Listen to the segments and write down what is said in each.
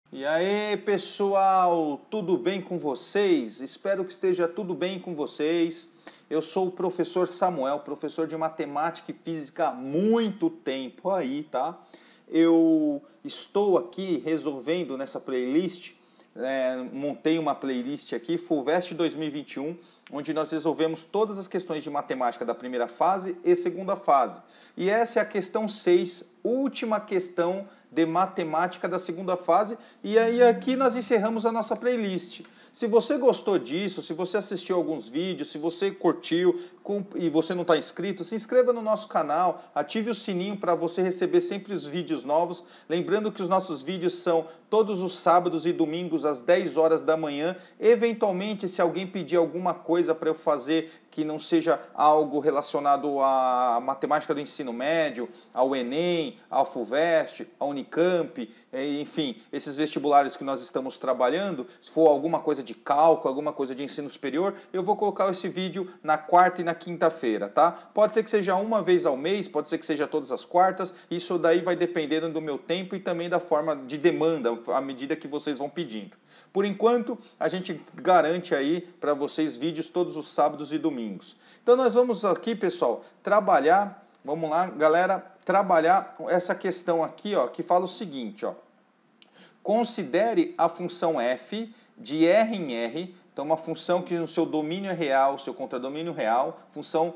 E aí, pessoal, tudo bem com vocês? Espero que esteja tudo bem com vocês. Eu sou o professor Samuel, professor de matemática e física há muito tempo aí, tá? Eu estou aqui resolvendo nessa playlist, montei uma playlist aqui, Fulvestre 2021, onde nós resolvemos todas as questões de matemática da primeira fase e segunda fase. E essa é a questão 6, última questão de matemática da segunda fase, e aí aqui nós encerramos a nossa playlist. Se você gostou disso, se você assistiu alguns vídeos, se você curtiu e você não está inscrito, se inscreva no nosso canal, ative o sininho para você receber sempre os vídeos novos. Lembrando que os nossos vídeos são todos os sábados e domingos às 10 horas da manhã. Eventualmente, se alguém pedir alguma coisa para eu fazer que não seja algo relacionado à matemática do ensino médio, ao Enem, ao Fulvestre, ao Unicamp, enfim, esses vestibulares que nós estamos trabalhando, se for alguma coisa de cálculo, alguma coisa de ensino superior, eu vou colocar esse vídeo na quarta e na quinta-feira, tá? Pode ser que seja uma vez ao mês, pode ser que seja todas as quartas, isso daí vai dependendo do meu tempo e também da forma de demanda, à medida que vocês vão pedindo. Por enquanto, a gente garante aí para vocês vídeos todos os sábados e domingos. Então nós vamos aqui, pessoal, trabalhar, vamos lá, galera, trabalhar essa questão aqui, ó, que fala o seguinte, ó. Considere a função f de R em R, então uma função que no seu domínio é real, seu contradomínio real, função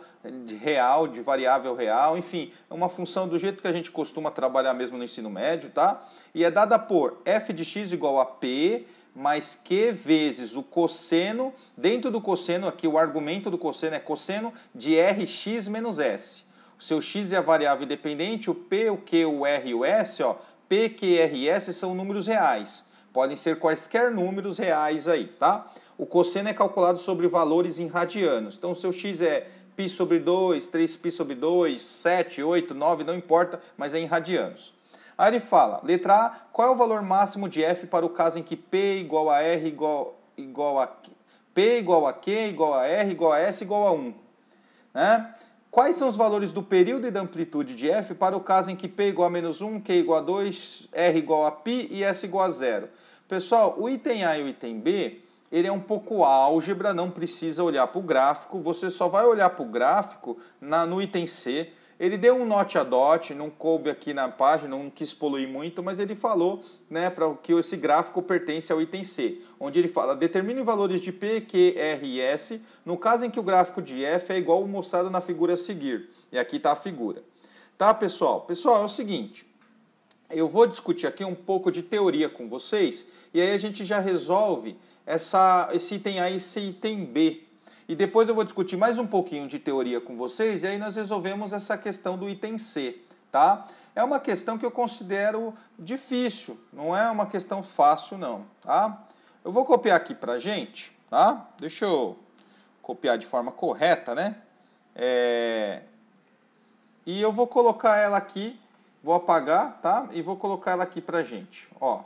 real, de variável real, enfim, é uma função do jeito que a gente costuma trabalhar mesmo no ensino médio, tá? E é dada por f de x igual a p mais q vezes o cosseno, dentro do cosseno aqui o argumento do cosseno é cosseno de rx menos s. O seu x é a variável independente, o p, o q, o r e o s, ó, p, q, r e s são números reais. Podem ser quaisquer números reais aí, tá? O cosseno é calculado sobre valores em radianos. Então, o seu x é π sobre 2, 3π sobre 2, 7, 8, 9, não importa, mas é em radianos. Aí ele fala, letra A, qual é o valor máximo de f para o caso em que p igual a r igual a p igual a q igual a r igual a s igual a 1? Né? Quais são os valores do período e da amplitude de f para o caso em que p igual a menos 1, q igual a 2, r igual a π e s igual a 0? Pessoal, o item A e o item B, ele é um pouco álgebra, não precisa olhar para o gráfico, você só vai olhar para o gráfico no item C. Ele deu um note a dot, não coube aqui na página, não quis poluir muito, mas ele falou, né, para que esse gráfico pertence ao item C, onde ele fala, determine valores de P, Q, R e S, no caso em que o gráfico de F é igual ao mostrado na figura a seguir. E aqui está a figura. Tá, pessoal? Pessoal, é o seguinte, eu vou discutir aqui um pouco de teoria com vocês, e aí a gente já resolve esse item A e esse item B. E depois eu vou discutir mais um pouquinho de teoria com vocês, e aí nós resolvemos essa questão do item C, tá? É uma questão que eu considero difícil, não é uma questão fácil não, tá? Eu vou copiar aqui pra gente, tá? Deixa eu copiar de forma correta, né? E eu vou colocar ela aqui, vou apagar, tá? E vou colocar ela aqui pra gente, ó.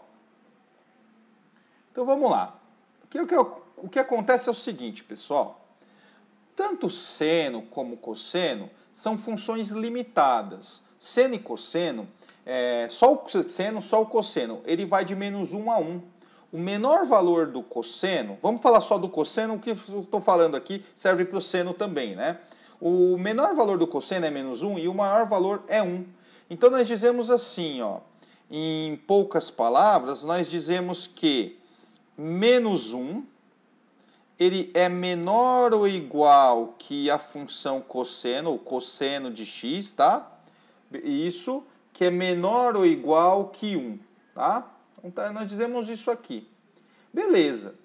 Então vamos lá. O que acontece é o seguinte, pessoal. Tanto seno como cosseno são funções limitadas. Seno e cosseno, só o seno, só o cosseno, ele vai de menos 1 a 1. O menor valor do cosseno, vamos falar só do cosseno, o que eu estou falando aqui serve para o seno também, né? O menor valor do cosseno é menos 1 e o maior valor é 1. Então nós dizemos assim, ó, em poucas palavras, nós dizemos que menos 1 ele é menor ou igual que a função cosseno, ou cosseno de x, tá? Isso, que é menor ou igual que 1, tá? Então, nós dizemos isso aqui. Beleza.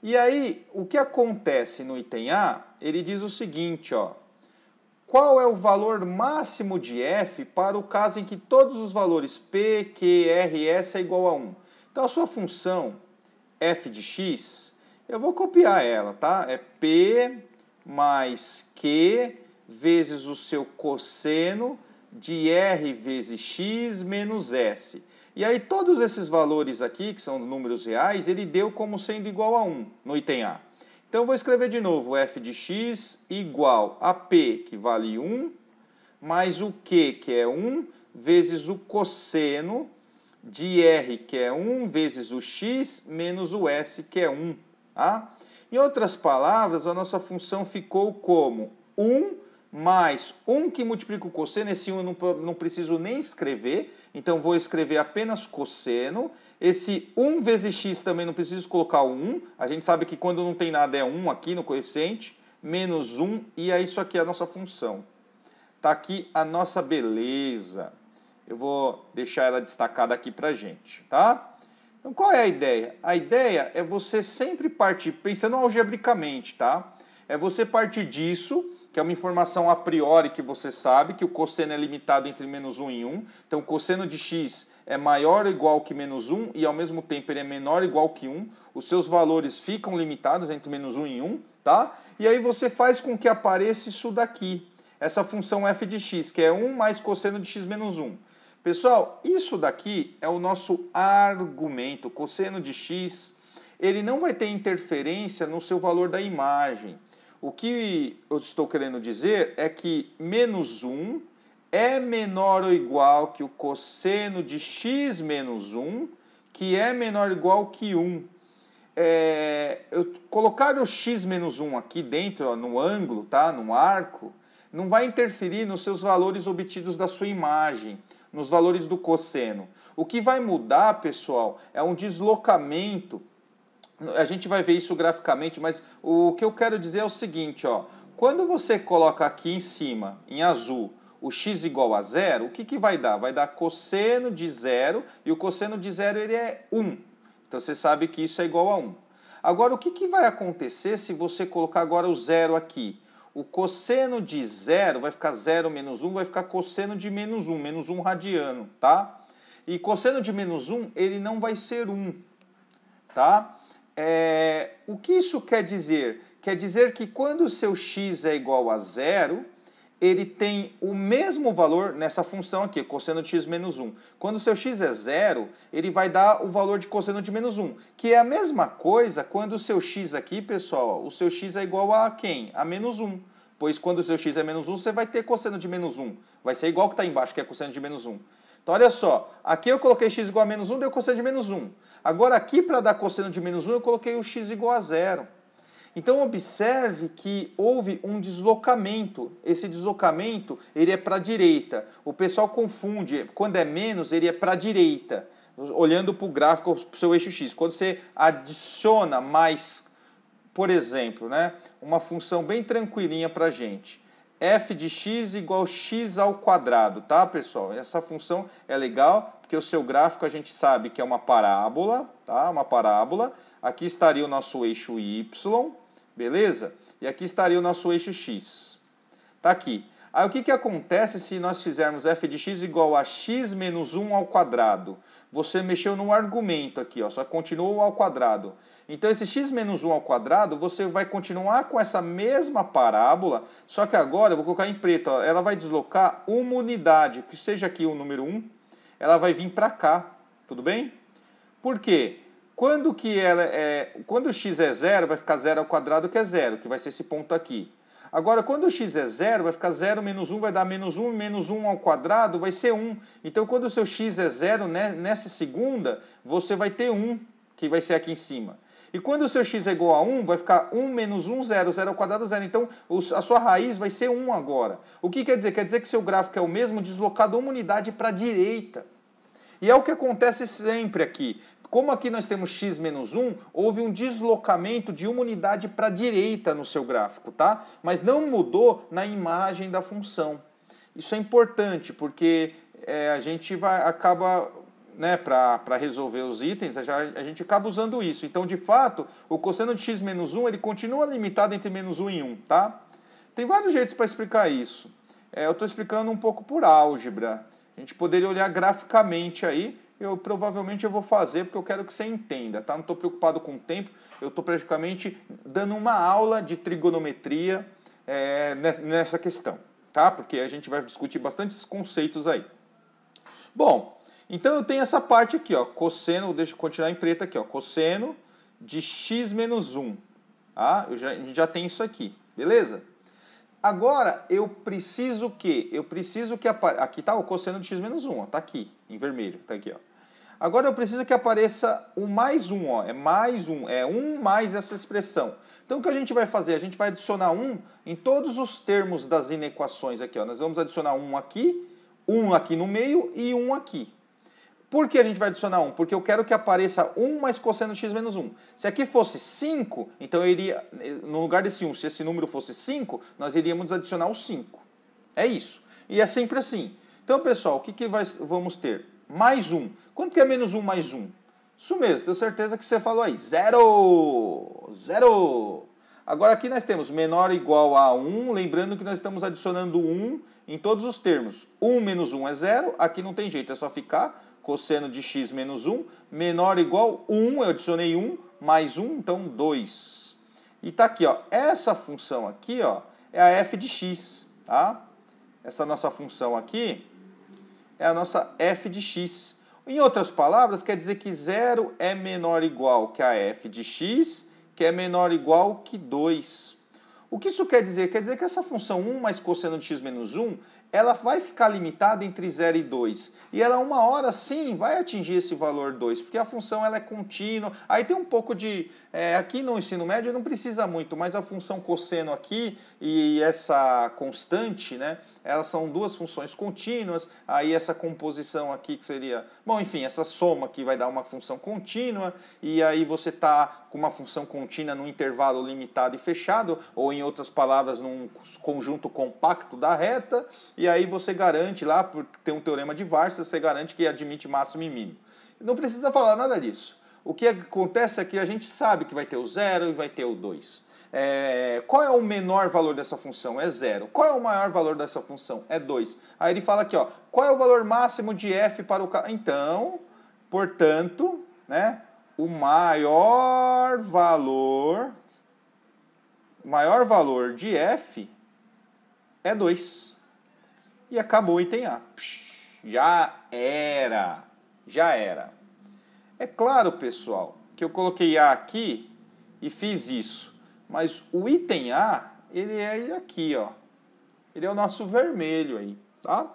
E aí, o que acontece no item A? Ele diz o seguinte, ó. Qual é o valor máximo de f para o caso em que todos os valores p, q, r e s é igual a 1? Então, a sua função f de x, eu vou copiar ela, tá? É p mais q vezes o seu cosseno de r vezes x menos s. E aí todos esses valores aqui, que são números reais, ele deu como sendo igual a 1 no item A. Então eu vou escrever de novo f de x igual a p, que vale 1, mais o q, que é 1, vezes o cosseno de R, que é 1, vezes o x, menos o s, que é 1. Tá? Em outras palavras, a nossa função ficou como 1 mais 1 que multiplica o cosseno. Esse 1 eu não preciso nem escrever, então vou escrever apenas cosseno. Esse 1 vezes x também não preciso colocar o 1. A gente sabe que quando não tem nada é 1 aqui no coeficiente. Menos 1, e é isso aqui a nossa função. Está aqui a nossa beleza. Eu vou deixar ela destacada aqui para a gente, tá? Então, qual é a ideia? A ideia é você sempre partir, pensando algebricamente, tá? É você partir disso, que é uma informação a priori que você sabe, que o cosseno é limitado entre menos 1 e 1. Então, o cosseno de x é maior ou igual que menos 1 e, ao mesmo tempo, ele é menor ou igual que 1. Os seus valores ficam limitados entre menos 1 e 1, tá? E aí você faz com que apareça isso daqui, essa função f de x, que é 1 mais cosseno de x menos 1. Pessoal, isso daqui é o nosso argumento. O cosseno de x, ele não vai ter interferência no seu valor da imagem. O que eu estou querendo dizer é que menos 1 é menor ou igual que o cosseno de x menos 1, que é menor ou igual que 1. Eu colocar o x menos 1 aqui dentro, ó, no ângulo, tá? No arco, não vai interferir nos seus valores obtidos da sua imagem, nos valores do cosseno. O que vai mudar, pessoal, é um deslocamento. A gente vai ver isso graficamente, mas o que eu quero dizer é o seguinte, ó. Quando você coloca aqui em cima, em azul, o x igual a zero, o que vai dar? Vai dar cosseno de zero, e o cosseno de zero ele é 1. Então você sabe que isso é igual a 1. Agora, o que vai acontecer se você colocar agora o zero aqui? O cosseno de zero vai ficar 0 menos 1, vai ficar cosseno de menos 1 radiano, tá? E cosseno de menos 1, ele não vai ser 1, tá? O que isso quer dizer? Quer dizer que quando o seu x é igual a zero, ele tem o mesmo valor nessa função aqui, cosseno de x menos 1. Quando o seu x é zero, ele vai dar o valor de cosseno de menos 1, que é a mesma coisa quando o seu x aqui, pessoal, o seu x é igual a quem? A menos 1. Pois quando o seu x é menos 1, você vai ter cosseno de menos 1. Vai ser igual que está embaixo, que é cosseno de menos 1. Então, olha só, aqui eu coloquei x igual a menos 1, deu cosseno de menos 1. Agora, aqui, para dar cosseno de menos 1, eu coloquei o x igual a zero. Então, observe que houve um deslocamento. Esse deslocamento, ele é para a direita. O pessoal confunde. Quando é menos, ele é para a direita. Olhando para o gráfico, para o seu eixo x. Quando você adiciona mais, por exemplo, né, uma função bem tranquilinha para a gente. F de x igual x ao quadrado, tá, pessoal? Essa função é legal, porque o seu gráfico a gente sabe que é uma parábola, tá? Uma parábola. Aqui estaria o nosso eixo y, beleza? E aqui estaria o nosso eixo x. Tá aqui. Aí o que acontece se nós fizermos f de x igual a x menos 1 ao quadrado? Você mexeu no argumento aqui, ó, só continuou ao quadrado. Então esse x menos 1 ao quadrado, você vai continuar com essa mesma parábola, só que agora, eu vou colocar em preto, ó, ela vai deslocar uma unidade, que seja aqui o número 1, ela vai vir para cá, tudo bem? Por quê? Quando o x é zero, vai ficar 0 ao quadrado, que é zero, que vai ser esse ponto aqui. Agora, quando o x é zero, vai ficar 0 menos 1, vai dar menos 1 ao quadrado vai ser 1. Então, quando o seu x é zero, né, nessa segunda, você vai ter 1, que vai ser aqui em cima. E quando o seu x é igual a 1, vai ficar 1 menos 1, 0, 0 ao quadrado, 0. Então, a sua raiz vai ser 1 agora. O que quer dizer? Quer dizer que seu gráfico é o mesmo deslocado uma unidade para a direita. E é o que acontece sempre aqui. Como aqui nós temos x menos 1, houve um deslocamento de uma unidade para a direita no seu gráfico, tá? Mas não mudou na imagem da função. Isso é importante, porque a gente acaba, né, para resolver os itens, a gente acaba usando isso. Então, de fato, o cosseno de x menos 1, ele continua limitado entre menos 1 e 1, tá? Tem vários jeitos para explicar isso. Eu estou explicando um pouco por álgebra. A gente poderia olhar graficamente aí. Provavelmente eu vou fazer porque eu quero que você entenda, tá? Não estou preocupado com o tempo, eu estou praticamente dando uma aula de trigonometria nessa questão, tá? Porque a gente vai discutir bastantes conceitos aí. Bom, então eu tenho essa parte aqui, ó, cosseno, deixa eu continuar em preto aqui, ó, cosseno de x menos 1, tá? A gente já tem isso aqui, beleza? Agora, eu preciso que... aqui está o cosseno de x menos 1, ó, tá aqui, em vermelho, tá aqui, ó. Agora eu preciso que apareça o mais 1, ó. É mais 1, é 1 mais essa expressão. Então o que a gente vai fazer? A gente vai adicionar 1 em todos os termos das inequações aqui, ó. Nós vamos adicionar 1 aqui no meio e 1 aqui. Por que a gente vai adicionar 1? Porque eu quero que apareça 1 mais cosseno de x menos 1. Se aqui fosse 5, então eu iria, no lugar desse 1, se esse número fosse 5, nós iríamos adicionar o 5. É isso. E é sempre assim. Então, pessoal, o que vamos ter? Mais 1. Quanto que é menos 1 mais 1? Isso mesmo, tenho certeza que você falou aí. 0! 0! Agora aqui nós temos menor ou igual a 1, lembrando que nós estamos adicionando 1 em todos os termos. 1 menos 1 é 0, aqui não tem jeito, é só ficar cosseno de x menos 1, menor ou igual a 1, eu adicionei 1, mais 1, então 2. E está aqui, ó, essa função aqui, ó, é a f de x, tá? Essa nossa função aqui é a nossa f de x. Em outras palavras, quer dizer que 0 é menor ou igual que a f de x, que é menor ou igual que 2. O que isso quer dizer? Quer dizer que essa função 1 mais cosseno de x menos 1, ela vai ficar limitada entre 0 e 2. E ela, uma hora sim, vai atingir esse valor 2, porque a função ela é contínua. Aí tem um pouco de... aqui no ensino médio não precisa muito, mas a função cosseno aqui e essa constante, né? Elas são duas funções contínuas. Aí essa composição aqui que seria... Bom, enfim, essa soma aqui vai dar uma função contínua. E aí você está com uma função contínua num intervalo limitado e fechado, ou em outras palavras, num conjunto compacto da reta. E aí você garante lá, por ter um teorema de Varsta, você garante que admite máximo e mínimo. Não precisa falar nada disso. O que acontece é que a gente sabe que vai ter o 0 e vai ter o 2. Qual é o menor valor dessa função? É 0. Qual é o maior valor dessa função? É 2. Aí ele fala aqui, ó, qual é o valor máximo de f para o... Então, portanto, né, o maior valor de f é 2. E acabou o item A. Já era. Já era. É claro, pessoal, que eu coloquei A aqui e fiz isso. Mas o item A, ele é aqui, ó. Ele é o nosso vermelho aí, tá?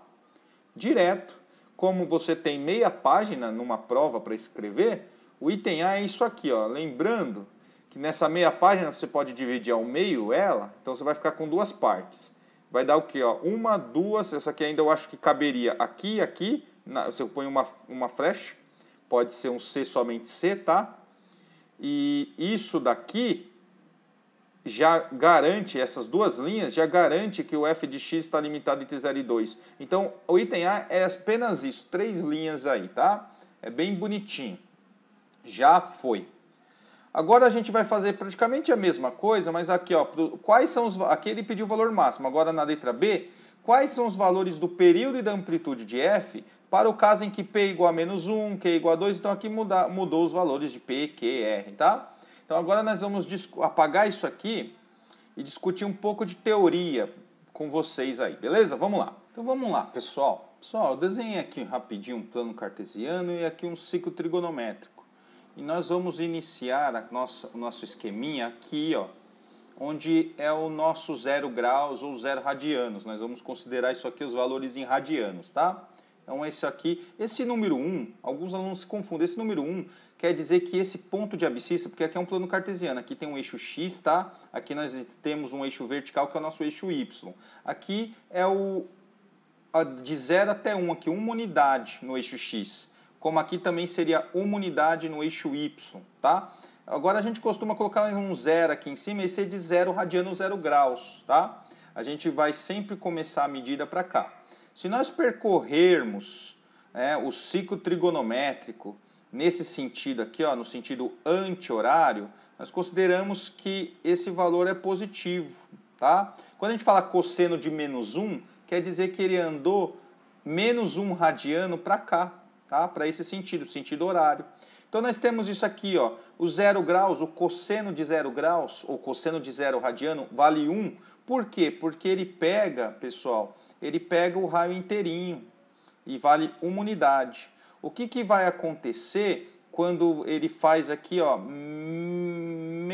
Direto. Como você tem meia página numa prova para escrever, o item A é isso aqui, ó. Lembrando que nessa meia página você pode dividir ao meio ela, então você vai ficar com duas partes. Vai dar o quê? Ó? Uma, duas, essa aqui ainda eu acho que caberia aqui e aqui. Você põe uma flecha, pode ser um C somente C, tá? E isso daqui já garante, essas duas linhas, já garante que o f de x está limitado entre 0 e 2. Então, o item A é apenas isso, 3 linhas aí, tá? É bem bonitinho. Já foi. Agora a gente vai fazer praticamente a mesma coisa, mas aqui, ó, quais são os... Aqui ele pediu o valor máximo. Agora na letra B, quais são os valores do período e da amplitude de f para o caso em que P é igual a menos 1, Q é igual a 2, então aqui mudou os valores de P, Q, R, tá? Então agora nós vamos apagar isso aqui e discutir um pouco de teoria com vocês aí, beleza? Vamos lá. Então vamos lá, pessoal. Pessoal, eu desenhei aqui rapidinho um plano cartesiano e aqui um ciclo trigonométrico. E nós vamos iniciar o nosso esqueminha aqui, ó, onde é o nosso 0 graus ou 0 radianos. Nós vamos considerar isso aqui os valores em radianos, tá? Então esse aqui, esse número 1, alguns alunos se confundem. Esse número 1 quer dizer que esse ponto de abscissa, porque aqui é um plano cartesiano, aqui tem um eixo x, tá? Aqui nós temos um eixo vertical que é o nosso eixo y. Aqui é de 0 até 1, aqui uma unidade no eixo x. Como aqui também seria uma unidade no eixo y, tá? Agora a gente costuma colocar um 0 aqui em cima, esse é de 0 radiano 0 graus, tá? A gente vai sempre começar a medida para cá. Se nós percorrermos o ciclo trigonométrico nesse sentido aqui, ó, no sentido anti-horário, nós consideramos que esse valor é positivo, tá? Quando a gente fala cosseno de menos 1, quer dizer que ele andou menos 1 radiano para cá, tá? Para esse sentido horário. Então nós temos isso aqui, ó, o 0 graus, o cosseno de 0 graus, ou cosseno de 0 radiano, vale 1. Por quê? Porque ele pega, pessoal, ele pega o raio inteirinho e vale uma unidade. O que vai acontecer quando ele faz aqui, ó, um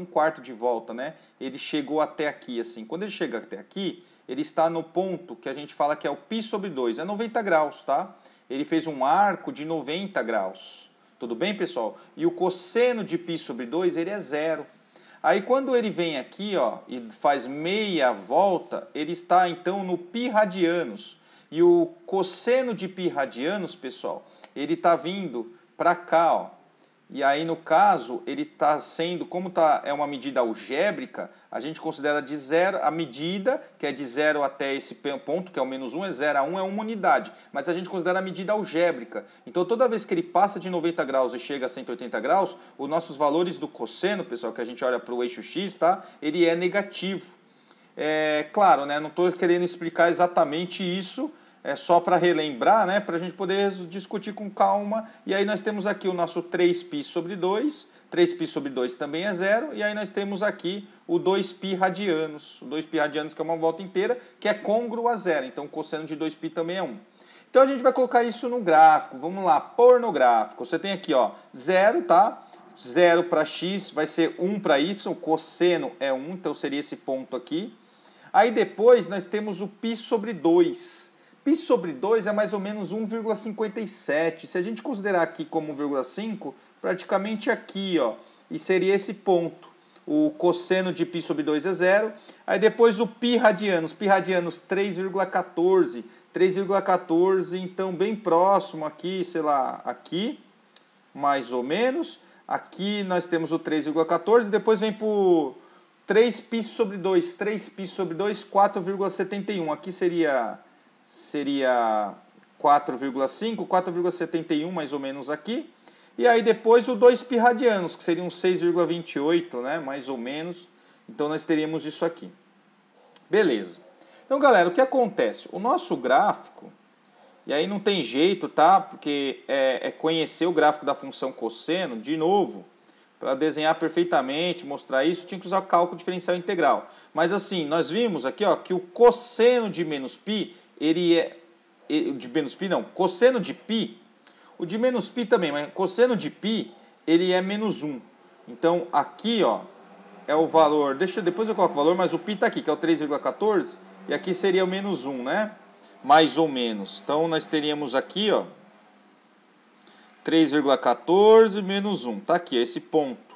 quarto de volta, né? Ele chegou até aqui, assim. Quando ele chega até aqui, ele está no ponto que a gente fala que é o π sobre 2, é 90 graus, tá? ele fez um arco de 90 graus. Tudo bem, pessoal? E o cosseno de π sobre 2, ele é zero. Aí quando ele vem aqui, ó, e faz meia volta, ele está então no π radianos. E o cosseno de π radianos, pessoal, ele está vindo para cá, ó. E aí, no caso, ele está sendo, como é uma medida algébrica, a gente considera de zero, a medida, que é de 0 até esse ponto, que é o menos 1, é 0 a 1, é uma unidade. Mas a gente considera a medida algébrica. Então, toda vez que ele passa de 90 graus e chega a 180 graus, os nossos valores do cosseno, pessoal, que a gente olha para o eixo x, tá? Ele é negativo. É claro, né? Não estou querendo explicar exatamente isso, é só para relembrar, né, para a gente poder discutir com calma. E aí nós temos aqui o nosso 3π sobre 2, 3π sobre 2 também é zero, e aí nós temos aqui o 2π radianos, o 2π radianos que é uma volta inteira, que é côngruo a zero, então o cosseno de 2π também é 1. Então a gente vai colocar isso no gráfico, vamos lá, pôr no gráfico. Você tem aqui, ó, 0, tá? 0 para x vai ser 1 para y, o cosseno é 1, então seria esse ponto aqui. Aí depois nós temos o π sobre 2. π sobre 2 é mais ou menos 1,57. Se a gente considerar aqui como 1,5, praticamente aqui, ó, e seria esse ponto. O cosseno de π sobre 2 é zero. Aí depois o π radianos 3,14. 3,14, então bem próximo aqui, sei lá, aqui, mais ou menos. Aqui nós temos o 3,14, depois vem por 3π sobre 2. 3π sobre 2, 4,71. Aqui seria 4,5, 4,71 mais ou menos aqui. E aí depois o 2π radianos, que seriam 6,28, né, mais ou menos. Então nós teríamos isso aqui. Beleza. Então, galera, o que acontece? O nosso gráfico, e aí não tem jeito, tá? Porque é conhecer o gráfico da função cosseno, de novo, para desenhar perfeitamente, mostrar isso, tinha que usar cálculo diferencial integral. Mas assim, nós vimos aqui, ó, que o cosseno de menos π, cosseno de π, o de menos π também, mas cosseno de π, ele é menos 1. Então, aqui, ó, é o valor, depois eu coloco o valor, mas o π está aqui, que é o 3,14, e aqui seria o menos 1, né? Mais ou menos. Então, nós teríamos aqui, ó, 3,14 menos 1, tá aqui, esse ponto.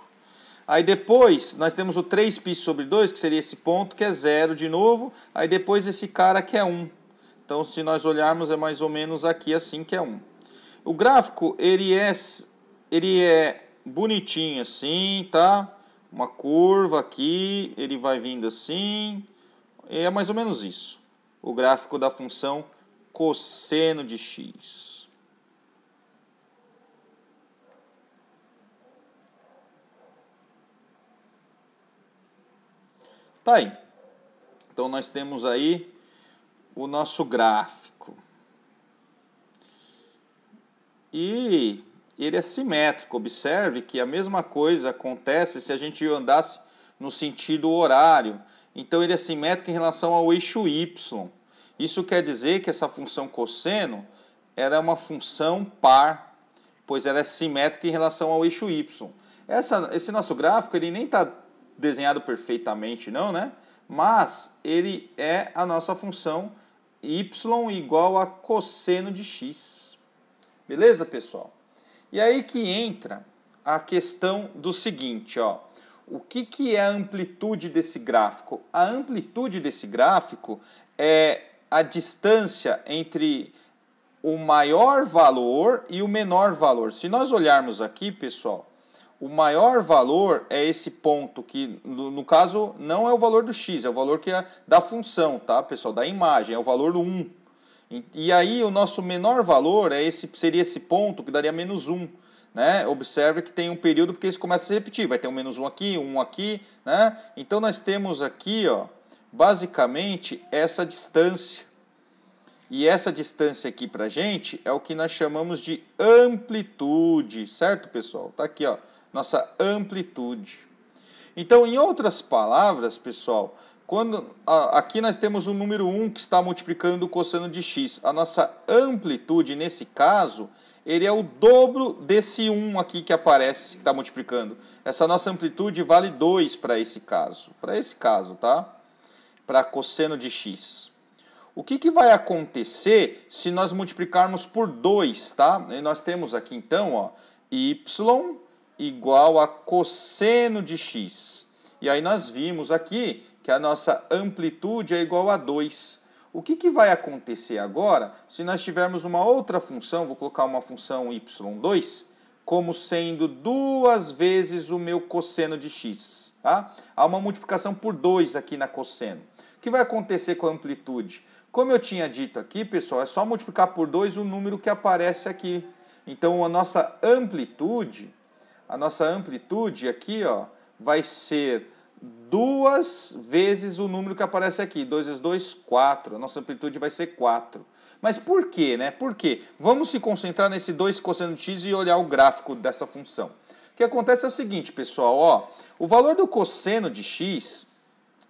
Aí depois, nós temos o 3π sobre 2, que seria esse ponto, que é 0 de novo, aí depois esse cara que é 1. Então, se nós olharmos, é mais ou menos aqui assim que é 1. O gráfico, ele é bonitinho assim, tá? Uma curva aqui, ele vai vindo assim. É mais ou menos isso. O gráfico da função cosseno de x. Tá aí. Então, nós temos aí o nosso gráfico. E ele é simétrico. Observe que a mesma coisa acontece se a gente andasse no sentido horário. Então ele é simétrico em relação ao eixo y. Isso quer dizer que essa função cosseno era uma função par, pois ela é simétrica em relação ao eixo y. Esse nosso gráfico ele nem está desenhado perfeitamente não, né? Mas ele é a nossa função y igual a cosseno de x. Beleza, pessoal? E aí que entra a questão do seguinte, ó. O que é a amplitude desse gráfico? A amplitude desse gráfico é a distância entre o maior valor e o menor valor. Se nós olharmos aqui, pessoal, o maior valor é esse ponto que, no caso, não é o valor do x, é o valor que é da função, tá, pessoal? Da imagem, é o valor 1. E aí o nosso menor valor seria esse ponto que daria menos 1. Né? Observe que tem um período porque isso começa a se repetir. Vai ter um menos 1 aqui, 1 aqui. Né? Então nós temos aqui, ó, basicamente, essa distância. E essa distância aqui para a gente é o que nós chamamos de amplitude. Certo, pessoal? Está aqui, ó, nossa amplitude. Então, em outras palavras, pessoal, aqui nós temos o número 1 que está multiplicando o cosseno de x. A nossa amplitude, nesse caso, ele é o dobro desse 1 aqui que aparece, que está multiplicando. Essa nossa amplitude vale 2 para esse caso. Para esse caso, tá? Para cosseno de x. O que vai acontecer se nós multiplicarmos por 2, tá? E nós temos aqui então, ó, y igual a cosseno de x. E aí nós vimos aqui que a nossa amplitude é igual a 2. O que vai acontecer agora se nós tivermos uma outra função, vou colocar uma função y2, como sendo 2 vezes o meu cosseno de x. Tá? Há uma multiplicação por 2 aqui na cosseno. O que vai acontecer com a amplitude? Como eu tinha dito aqui, pessoal, é só multiplicar por 2 o número que aparece aqui. Então, a nossa amplitude aqui, ó, vai ser 2 vezes o número que aparece aqui. 2 vezes 2, 4. A nossa amplitude vai ser 4. Mas por quê, né? Por quê? Vamos se concentrar nesse 2 cosseno de x e olhar o gráfico dessa função. O que acontece é o seguinte, pessoal, ó, o valor do cosseno de x,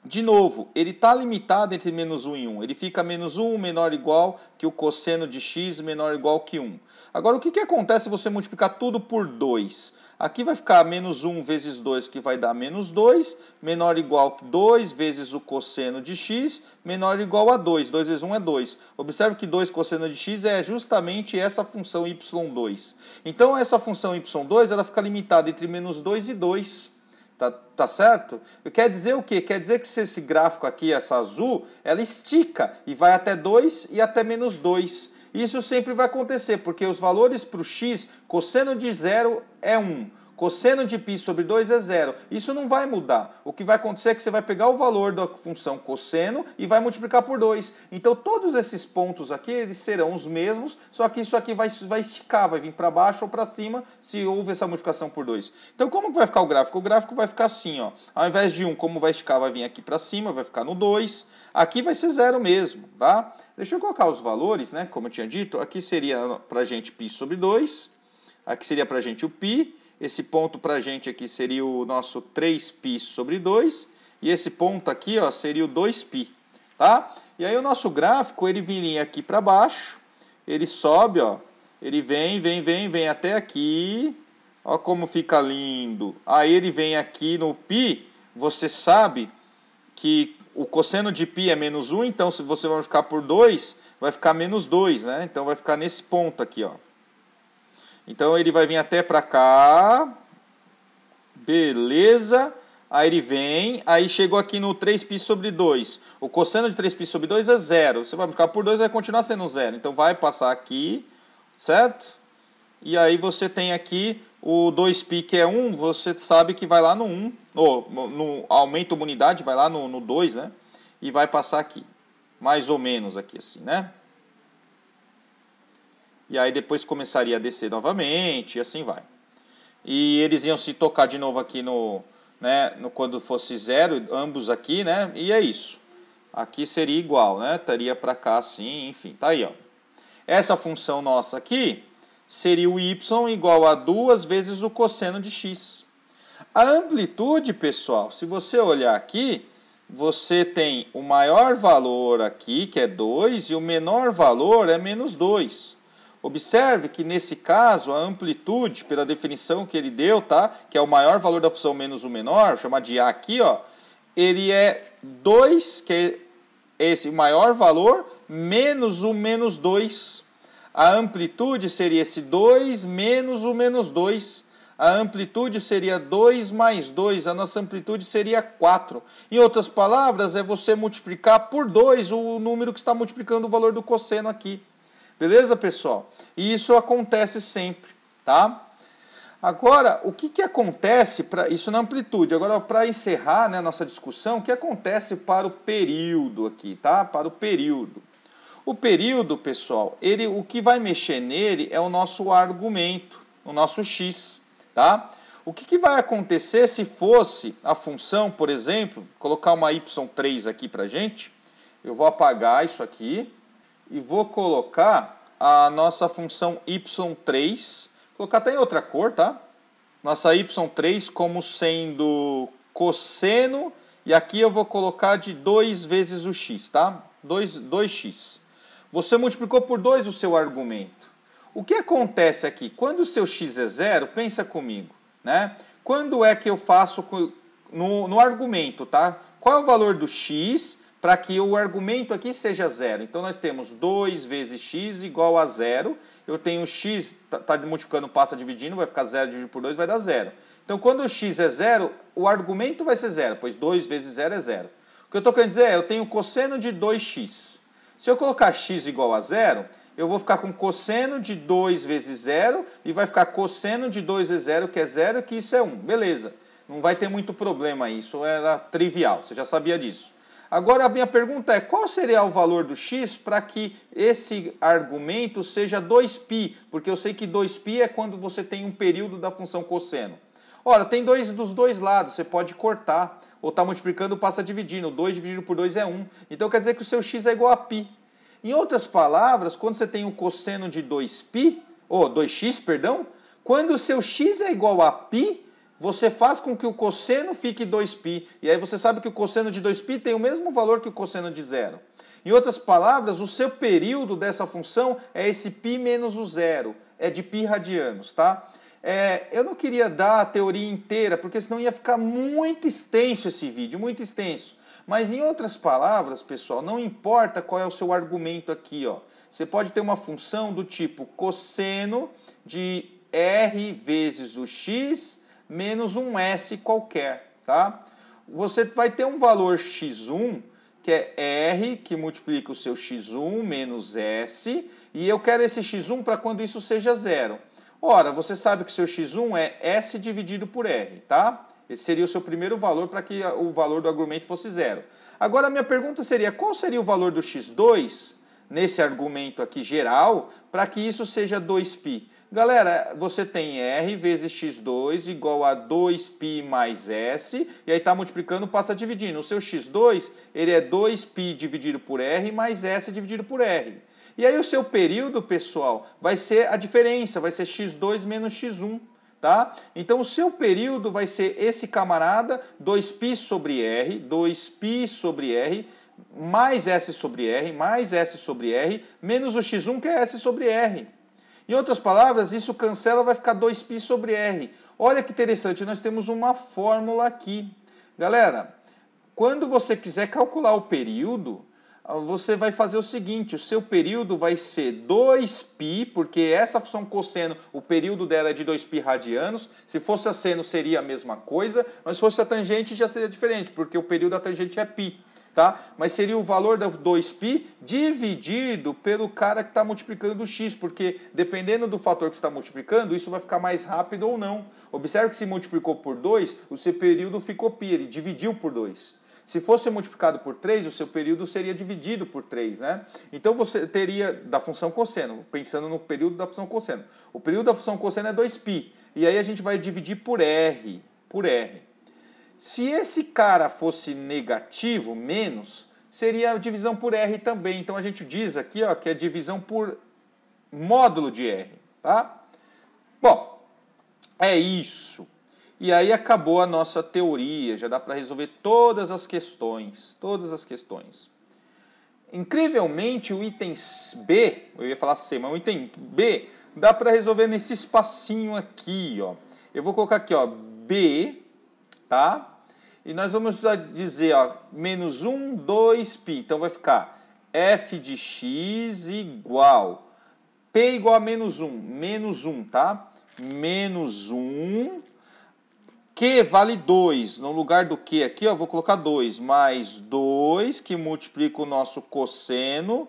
de novo, ele está limitado entre menos 1 e 1. Ele fica menos 1 menor ou igual que o cosseno de x menor ou igual que 1. Agora, o que acontece se você multiplicar tudo por 2? Aqui vai ficar menos 1 vezes 2, que vai dar menos 2, menor ou igual que 2 vezes o cosseno de x, menor ou igual a 2. 2 vezes 1 é 2. Observe que 2 cosseno de x é justamente essa função y2. Então, essa função y2 ela fica limitada entre menos 2 e 2. Tá certo? Quer dizer o quê? Quer dizer que se esse gráfico aqui, essa azul, ela estica e vai até 2 e até menos 2. Isso sempre vai acontecer, porque os valores para o x, cosseno de 0 é 1. Cosseno de π sobre 2 é 0. Isso não vai mudar. O que vai acontecer é que você vai pegar o valor da função cosseno e vai multiplicar por 2. Então, todos esses pontos aqui, eles serão os mesmos, só que isso aqui vai esticar, vai vir para baixo ou para cima, se houve essa multiplicação por 2. Então, como vai ficar o gráfico? O gráfico vai ficar assim, ó. Ao invés de 1, como vai esticar, vai vir aqui para cima, vai ficar no 2. Aqui vai ser 0 mesmo, tá? Deixa eu colocar os valores, né? Como eu tinha dito, aqui seria para a gente π sobre 2. Aqui seria para a gente o π. Esse ponto para a gente aqui seria o nosso 3π sobre 2. E esse ponto aqui, ó, seria o 2π, tá? E aí o nosso gráfico, ele viria aqui para baixo. Ele sobe, ó. Ele vem até aqui. Ó como fica lindo. Aí ele vem aqui no π. Você sabe que o cosseno de π é menos 1. Então, se você vai multiplicar por 2, vai ficar menos 2, né? Então, vai ficar nesse ponto aqui, ó. Então, ele vai vir até para cá. Beleza. Aí ele vem. Aí chegou aqui no 3π sobre 2. O cosseno de 3π sobre 2 é 0. Você vai multiplicar por 2, vai continuar sendo 0. Então, vai passar aqui, certo? E aí você tem aqui o 2π, que é 1. Você sabe que vai lá no 1. Ou no aumento uma unidade, vai lá no 2, né? E vai passar aqui. Mais ou menos aqui, assim, né? E aí depois começaria a descer novamente e assim vai. E eles iam se tocar de novo aqui quando fosse 0, ambos aqui, né? E é isso. Aqui seria igual, né? Estaria para cá assim, enfim. Tá aí, ó. Essa função nossa aqui seria o y igual a 2 vezes o cosseno de x. A amplitude, pessoal, se você olhar aqui, você tem o maior valor aqui, que é 2, e o menor valor é menos 2. Observe que, nesse caso, a amplitude, pela definição que ele deu, tá? Que é o maior valor da função menos o menor, chamar de A aqui, ó, ele é 2, que é esse maior valor, menos o menos 2. A amplitude seria esse 2 menos o menos 2. A amplitude seria 2 mais 2. A nossa amplitude seria 4. Em outras palavras, é você multiplicar por 2 o número que está multiplicando o valor do cosseno aqui. Beleza, pessoal? E isso acontece sempre, tá? Agora, o que acontece para isso na amplitude? Agora, para encerrar, né, a nossa discussão, o que acontece para o período aqui, tá? Para o período. O período, pessoal, o que vai mexer nele é o nosso argumento, o nosso x, tá? O que vai acontecer se fosse a função, por exemplo, colocar uma y3 aqui para gente? Eu vou apagar isso aqui e vou colocar a nossa função y3, colocar até em outra cor, tá? Nossa y3 como sendo cosseno, e aqui eu vou colocar de 2 vezes o x, tá? 2x. Você multiplicou por 2 o seu argumento. O que acontece aqui? Quando o seu x é 0, pensa comigo, né? Quando é que eu faço no argumento, tá? Qual é o valor do x para que o argumento aqui seja zero. Então, nós temos 2 vezes x igual a zero. Eu tenho x, está multiplicando, passa dividindo, vai ficar 0 dividido por 2, vai dar zero. Então, quando o x é zero, o argumento vai ser zero, pois 2 vezes 0 é zero. O que eu estou querendo dizer é, eu tenho cosseno de 2x. Se eu colocar x igual a zero, eu vou ficar com cosseno de 2 vezes 0 e vai ficar cosseno de 2 vezes 0, que é 0, que isso é 1. Beleza, não vai ter muito problema, isso era trivial, você já sabia disso. Agora a minha pergunta é, qual seria o valor do x para que esse argumento seja 2π? Porque eu sei que 2π é quando você tem um período da função cosseno. Ora, tem 2 dos dois lados, você pode cortar, ou está multiplicando, passa dividindo, 2 dividido por 2 é 1. Então quer dizer que o seu x é igual a π. Em outras palavras, quando você tem o cosseno de 2π, ou 2x, perdão, quando o seu x é igual a π, você faz com que o cosseno fique 2π. E aí você sabe que o cosseno de 2π tem o mesmo valor que o cosseno de zero. Em outras palavras, o seu período dessa função é esse π menos o zero. É de π radianos, tá? Eu não queria dar a teoria inteira, porque senão ia ficar muito extenso esse vídeo, muito extenso. Mas em outras palavras, pessoal, não importa qual é o seu argumento aqui, ó. Você pode ter uma função do tipo cosseno de r vezes o x menos um s qualquer, tá? Você vai ter um valor x1, que é r, que multiplica o seu x1 menos s, e eu quero esse x1 para quando isso seja zero. Ora, você sabe que o seu x1 é s dividido por r, tá? Esse seria o seu primeiro valor para que o valor do argumento fosse zero. Agora, a minha pergunta seria, qual seria o valor do x2, nesse argumento aqui geral, para que isso seja 2π? Galera, você tem r vezes x2 igual a 2π mais s, e aí está multiplicando, passa dividindo. O seu x2, ele é 2π dividido por r mais s dividido por r. E aí o seu período, pessoal, vai ser a diferença, vai ser x2 menos x1. Tá? Então o seu período vai ser esse camarada, 2π sobre r, 2π sobre r, mais s sobre r, mais s sobre r, menos o x1 que é s sobre r. Em outras palavras, isso cancela, vai ficar 2π sobre r. Olha que interessante, nós temos uma fórmula aqui. Galera, quando você quiser calcular o período, você vai fazer o seguinte, o seu período vai ser 2π, porque essa função cosseno, o período dela é de 2π radianos. Se fosse a seno seria a mesma coisa, mas se fosse a tangente já seria diferente, porque o período da tangente é π. Tá? Mas seria o valor da 2π dividido pelo cara que está multiplicando o x, porque dependendo do fator que está multiplicando, isso vai ficar mais rápido ou não. Observe que se multiplicou por 2, o seu período ficou π, ele dividiu por 2. Se fosse multiplicado por 3, o seu período seria dividido por 3, né? Então você teria da função cosseno, pensando no período da função cosseno. O período da função cosseno é 2π, e aí a gente vai dividir por r, Se esse cara fosse negativo, menos, seria a divisão por r também. Então a gente diz aqui, ó, que é divisão por módulo de r, tá? Bom, é isso. E aí acabou a nossa teoria, já dá para resolver todas as questões, Incrivelmente, o item B, eu ia falar C, mas o item B dá para resolver nesse espacinho aqui, ó. Eu vou colocar aqui, ó, B, tá? E nós vamos dizer, ó, menos 1, 2π. Então vai ficar f de x igual, P igual a menos 1, tá? Menos 1, Q vale 2, no lugar do Q aqui, ó, vou colocar 2, mais 2, que multiplica o nosso cosseno,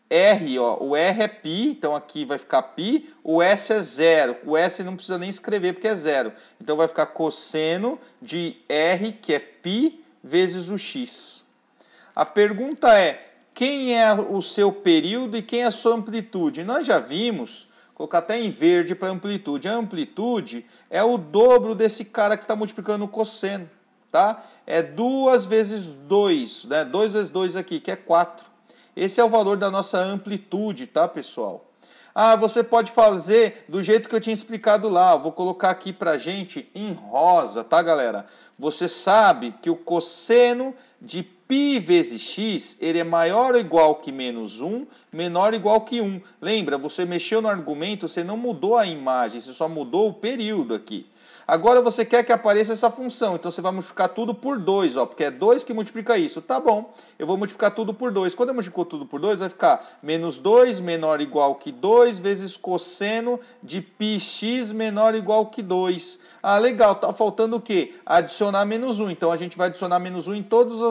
R, ó, o R é π, então aqui vai ficar π, o S é 0, o S não precisa nem escrever porque é 0, então vai ficar cosseno de R, que é π, vezes o x. A pergunta é, quem é o seu período e quem é a sua amplitude? Nós já vimos, colocar até em verde para amplitude. A amplitude é o dobro desse cara que está multiplicando o cosseno, tá? É 2 vezes 2, né? 2 vezes 2 aqui, que é 4. Esse é o valor da nossa amplitude, tá, pessoal? Ah, você pode fazer do jeito que eu tinha explicado lá. Eu vou colocar aqui pra gente em rosa, tá, galera? Você sabe que o cosseno de π vezes x, ele é maior ou igual que menos 1, menor ou igual que 1. Lembra, você mexeu no argumento, você não mudou a imagem, você só mudou o período aqui. Agora você quer que apareça essa função, então você vai multiplicar tudo por 2, ó, porque é 2 que multiplica isso. Tá bom, eu vou multiplicar tudo por 2. Quando eu multiplico tudo por 2, vai ficar menos 2 menor ou igual que 2 vezes cosseno de πx menor ou igual que 2. Ah, legal, tá faltando o quê? Adicionar menos 1. Então a gente vai adicionar menos 1 em todos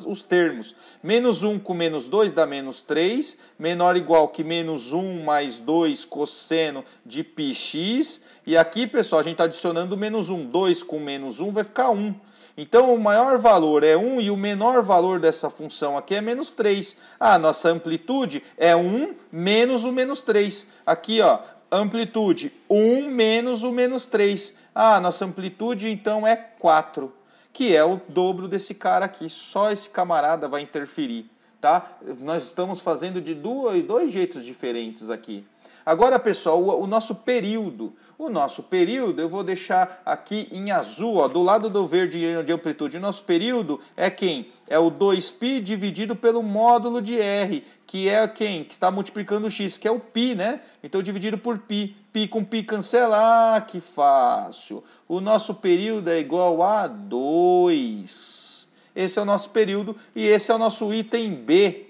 os termos. Menos 1 com menos 2 dá menos 3, menor ou igual que menos 1 mais 2 cosseno de πx. E aqui, pessoal, a gente está adicionando menos 1. 2 com menos 1 vai ficar 1. Então, o maior valor é 1 e o menor valor dessa função aqui é menos 3. Ah, nossa amplitude é 1 menos o menos 3. Aqui, ó, amplitude 1 menos o menos 3. Ah, nossa amplitude, então, é 4, que é o dobro desse cara aqui. Só esse camarada vai interferir, tá? Nós estamos fazendo de dois jeitos diferentes aqui. Agora, pessoal, o nosso período. O nosso período eu vou deixar aqui em azul, ó, do lado do verde de amplitude. O nosso período é quem? É o 2π dividido pelo módulo de R, que é quem? Que está multiplicando o x, que é o π, né? Então, dividido por π. Π com π cancela. Ah, que fácil. O nosso período é igual a 2. Esse é o nosso período e esse é o nosso item B.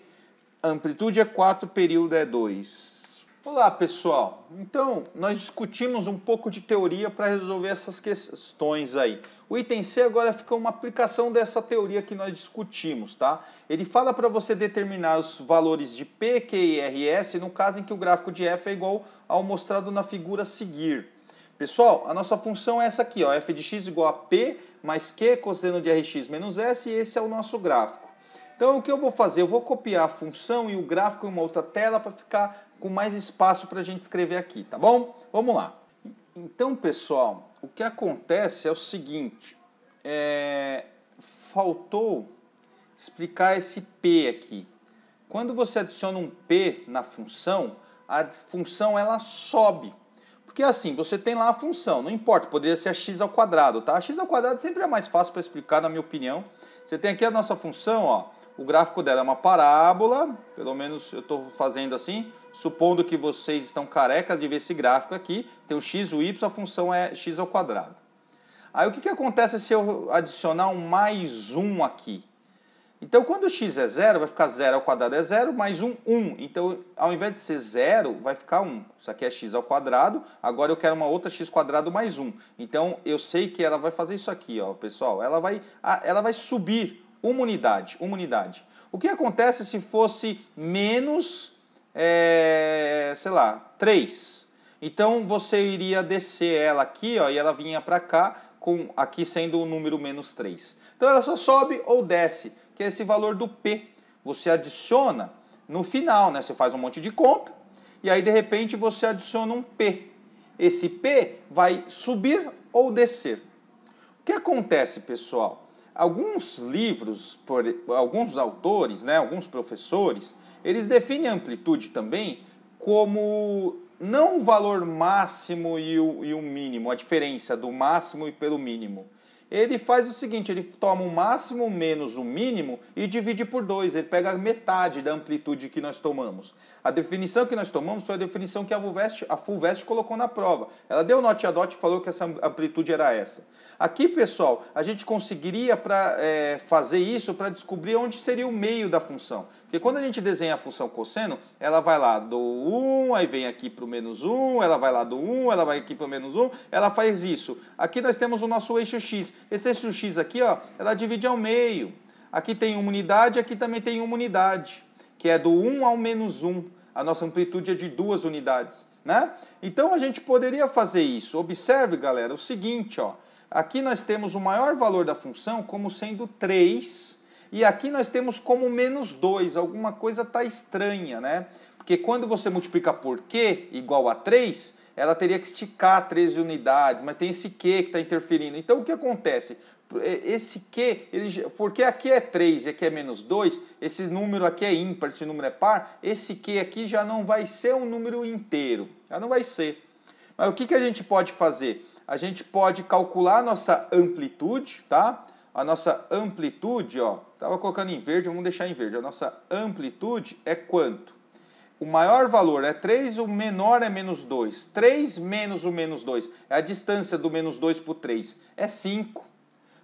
Amplitude é 4, período é 2. Olá, pessoal. Então, nós discutimos um pouco de teoria para resolver essas questões aí. O item C agora fica uma aplicação dessa teoria que nós discutimos, tá? Ele fala para você determinar os valores de P, Q e RS no caso em que o gráfico de f é igual ao mostrado na figura a seguir. Pessoal, a nossa função é essa aqui, ó, f de x igual a P mais Q cosseno de Rx menos S, e esse é o nosso gráfico. Então, o que eu vou fazer? Eu vou copiar a função e o gráfico em uma outra tela para ficar com mais espaço para a gente escrever aqui, tá bom? Vamos lá. Então, pessoal, o que acontece é o seguinte. Faltou explicar esse P aqui. Quando você adiciona um P na função, a função ela sobe. Porque assim, você tem lá a função, não importa, poderia ser a x ao quadrado, tá? A x ao quadrado sempre é mais fácil para explicar, na minha opinião. Você tem aqui a nossa função, ó. O gráfico dela é uma parábola, pelo menos eu estou fazendo assim, supondo que vocês estão carecas de ver esse gráfico aqui. Tem o x, o y, a função é x ao quadrado. Aí o que acontece se eu adicionar um mais 1 aqui? Então, quando o x é 0, vai ficar 0 ao quadrado é 0, mais 1, 1. Então, ao invés de ser 0, vai ficar 1. Isso aqui é x ao quadrado, agora eu quero uma outra x quadrado mais 1. Então, eu sei que ela vai fazer isso aqui, ó, pessoal. Ela vai subir uma unidade. O que acontece se fosse menos, sei lá, 3? Então, você iria descer ela aqui, ó, e ela vinha para cá, com aqui sendo o número menos 3. Então, ela só sobe ou desce, que é esse valor do P. Você adiciona no final, né? Você faz um monte de conta, e aí, de repente, você adiciona um P. Esse P vai subir ou descer. O que acontece, pessoal? Alguns livros, alguns autores, né, alguns professores, eles definem a amplitude também como não o valor máximo e o mínimo, a diferença do máximo e pelo mínimo. Ele faz o seguinte, ele toma o máximo menos o mínimo e divide por 2. Ele pega a metade da amplitude que nós tomamos. A definição que nós tomamos foi a definição que a Fulvestre colocou na prova. Ela deu note a dot e falou que essa amplitude era essa. Aqui, pessoal, a gente conseguiria fazer isso para descobrir onde seria o meio da função. Porque quando a gente desenha a função cosseno, ela vai lá do 1, aí vem aqui para o menos 1, ela vai lá do 1, ela vai aqui para o menos 1, ela faz isso. Aqui nós temos o nosso eixo x. Esse eixo x aqui, ó, ela divide ao meio. Aqui tem uma unidade, aqui também tem uma unidade, que é do 1 ao menos 1. A nossa amplitude é de 2 unidades, né? Então a gente poderia fazer isso. Observe, galera, o seguinte, ó. Aqui nós temos o maior valor da função como sendo 3, e aqui nós temos como menos 2. Alguma coisa está estranha, né? Porque quando você multiplica por Q igual a 3, ela teria que esticar 13 unidades, mas tem esse Q que está interferindo. Então o que acontece? Esse Q, porque aqui é 3 e aqui é menos 2, esse número aqui é ímpar, esse número é par, esse Q aqui já não vai ser um número inteiro. Já não vai ser. Mas o que a gente pode fazer? A gente pode calcular a nossa amplitude, tá? A nossa amplitude, ó, estava colocando em verde, vamos deixar em verde. A nossa amplitude é quanto? o maior valor é 3, o menor é menos 2. 3 menos o menos 2. É a distância do menos 2 para o 3. É 5.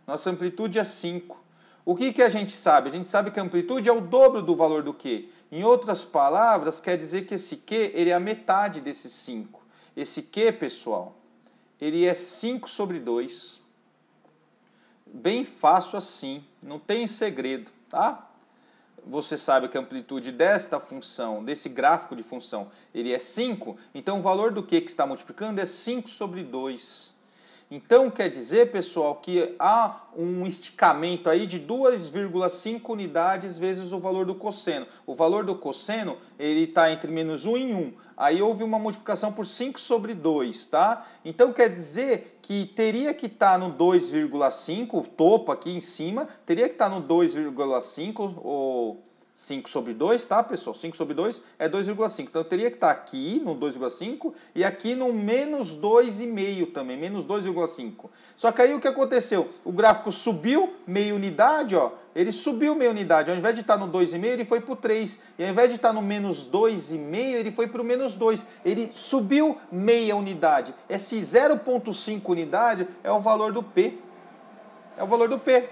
Nossa amplitude é 5. O que a gente sabe? A gente sabe que a amplitude é o dobro do valor do Q. Em outras palavras, quer dizer que esse Q ele é a metade desse 5. Esse Q, pessoal, ele é 5 sobre 2. Bem fácil assim, não tem segredo, tá? Você sabe que a amplitude desta função, desse gráfico de função, ele é 5, então o valor do Q que está multiplicando é 5 sobre 2. Então quer dizer, pessoal, que há um esticamento aí de 2,5 unidades vezes o valor do cosseno. O valor do cosseno, ele está entre menos 1 e 1. Aí houve uma multiplicação por 5 sobre 2, tá? Então quer dizer que teria que estar no 2,5, o topo aqui em cima, teria que estar no 2,5 ou 5 sobre 2, tá, pessoal? 5 sobre 2 é 2,5. Então, eu teria que estar aqui no 2,5 e aqui no menos 2,5 também, menos 2,5. Só que aí o que aconteceu? O gráfico subiu meia unidade, ó. Ele subiu meia unidade. Ao invés de estar no 2,5, ele foi para o 3. E ao invés de estar no menos 2,5, ele foi para o menos 2. Ele subiu meia unidade. Esse 0,5 unidade é o valor do P. É o valor do P.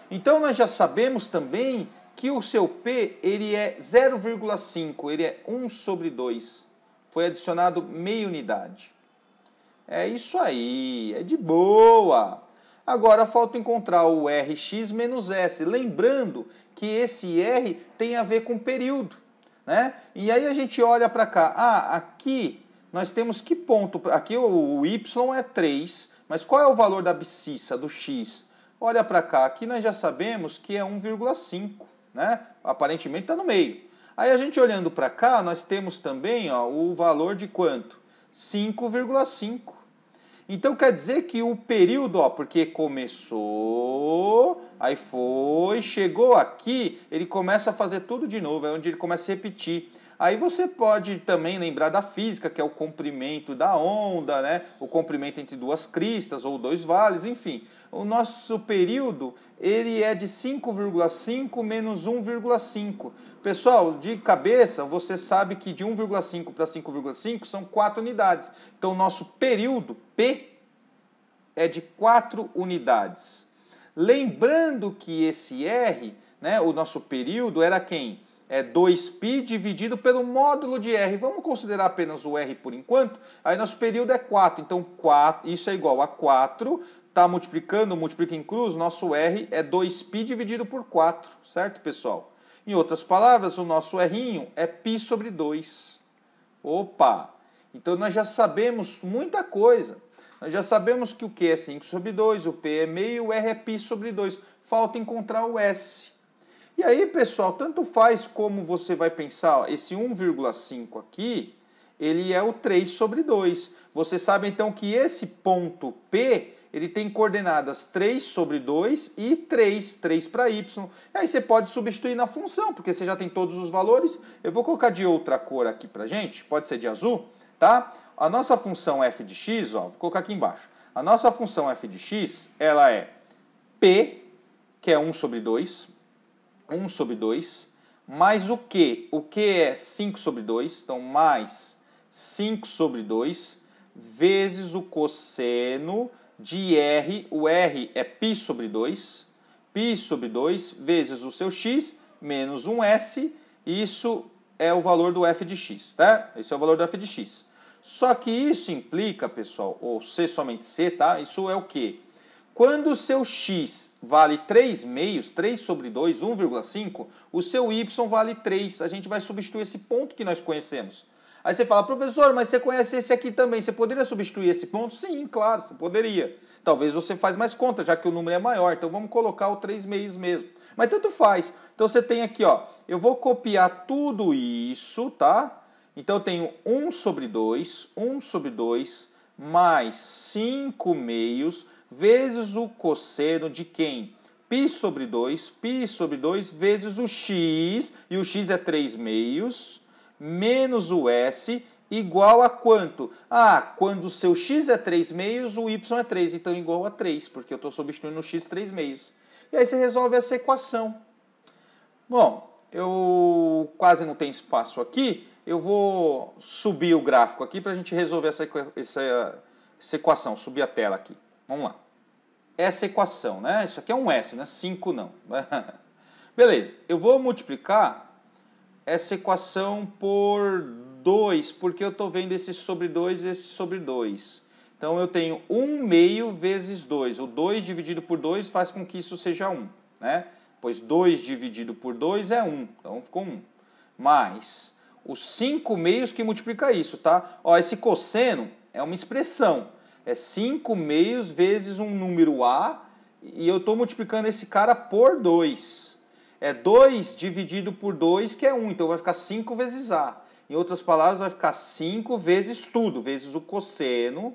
Então, nós já sabemos também que o seu P ele é 0,5, ele é 1 sobre 2. Foi adicionado meia unidade. É isso aí, é de boa. Agora falta encontrar o Rx menos S. Lembrando que esse R tem a ver com período, né? E aí a gente olha para cá. Ah, aqui nós temos que ponto? Aqui o Y é 3, mas qual é o valor da abscissa, do X? Olha para cá, aqui nós já sabemos que é 1,5. Né? Aparentemente está no meio. Aí a gente olhando para cá, nós temos também ó, o valor de quanto? 5,5. Então quer dizer que o período, ó, porque começou, aí foi, chegou aqui, ele começa a fazer tudo de novo, é onde ele começa a repetir. Aí você pode também lembrar da física, que é o comprimento da onda, né? O comprimento entre duas cristas ou dois vales, enfim. O nosso período, ele é de 5,5 menos 1,5. Pessoal, de cabeça, você sabe que de 1,5 para 5,5 são 4 unidades. Então, o nosso período, P, é de 4 unidades. Lembrando que esse R, né, o nosso período, era quem? É 2π dividido pelo módulo de R. Vamos considerar apenas o R por enquanto. Aí nosso período é 4. Então, 4, isso é igual a 4. Está multiplicando, multiplica em cruz, nosso R é 2π dividido por 4. Certo, pessoal? Em outras palavras, o nosso R é π sobre 2. Opa! Então, nós já sabemos muita coisa. Nós já sabemos que o Q é 5 sobre 2, o P é meio, o R é π sobre 2. Falta encontrar o S. E aí, pessoal, tanto faz como você vai pensar, ó, esse 1,5 aqui, ele é o 3 sobre 2. Você sabe, então, que esse ponto P, ele tem coordenadas 3 sobre 2 e 3 para y. E aí você pode substituir na função, porque você já tem todos os valores. Eu vou colocar de outra cor aqui pra gente, pode ser de azul, tá? A nossa função f de x, ó, vou colocar aqui embaixo. A nossa função f de x, ela é P, que é 1 sobre 2, 1 sobre 2, mais o Q? O Q é 5 sobre 2, então mais 5 sobre 2, vezes o cosseno de R, o R é π sobre 2, vezes o seu x, menos um S, isso é o valor do f de x, tá? Esse é o valor do f de x. Só que isso implica, pessoal, ou C somente C, tá? Isso é o quê? Quando o seu x vale 3 meios, 3 sobre 2, 1,5, o seu y vale 3. A gente vai substituir esse ponto que nós conhecemos. Aí você fala, professor, mas você conhece esse aqui também, você poderia substituir esse ponto? Sim, claro, você poderia. Talvez você faz mais conta, já que o número é maior, então vamos colocar o 3 meios mesmo. Mas tanto faz. Então você tem aqui, ó, eu vou copiar tudo isso, tá? Então eu tenho 1 sobre 2, mais 5 meios, vezes o cosseno de quem? π sobre 2, vezes o x, e o x é 3 meios, menos o s, igual a quanto? Ah, quando o seu x é 3 meios, o y é 3, então igual a 3, porque eu estou substituindo o x 3 meios. E aí você resolve essa equação. Bom, eu quase não tenho espaço aqui, eu vou subir o gráfico aqui para a gente resolver essa equação, subir a tela aqui. Vamos lá. Essa equação, né? Isso aqui é um S, não é 5 não. Beleza, eu vou multiplicar essa equação por 2, porque eu estou vendo esse sobre 2 e esse sobre 2. Então eu tenho 1 meio vezes 2. O 2 dividido por 2 faz com que isso seja 1, né? Pois 2 dividido por 2 é 1, então ficou 1. Mais os 5 meios que multiplica isso, tá? Ó, esse cosseno é uma expressão. É 5 meios vezes um número A, e eu estou multiplicando esse cara por 2. É 2 dividido por 2, que é 1, então vai ficar 5 vezes A. Em outras palavras, vai ficar 5 vezes tudo, vezes o cosseno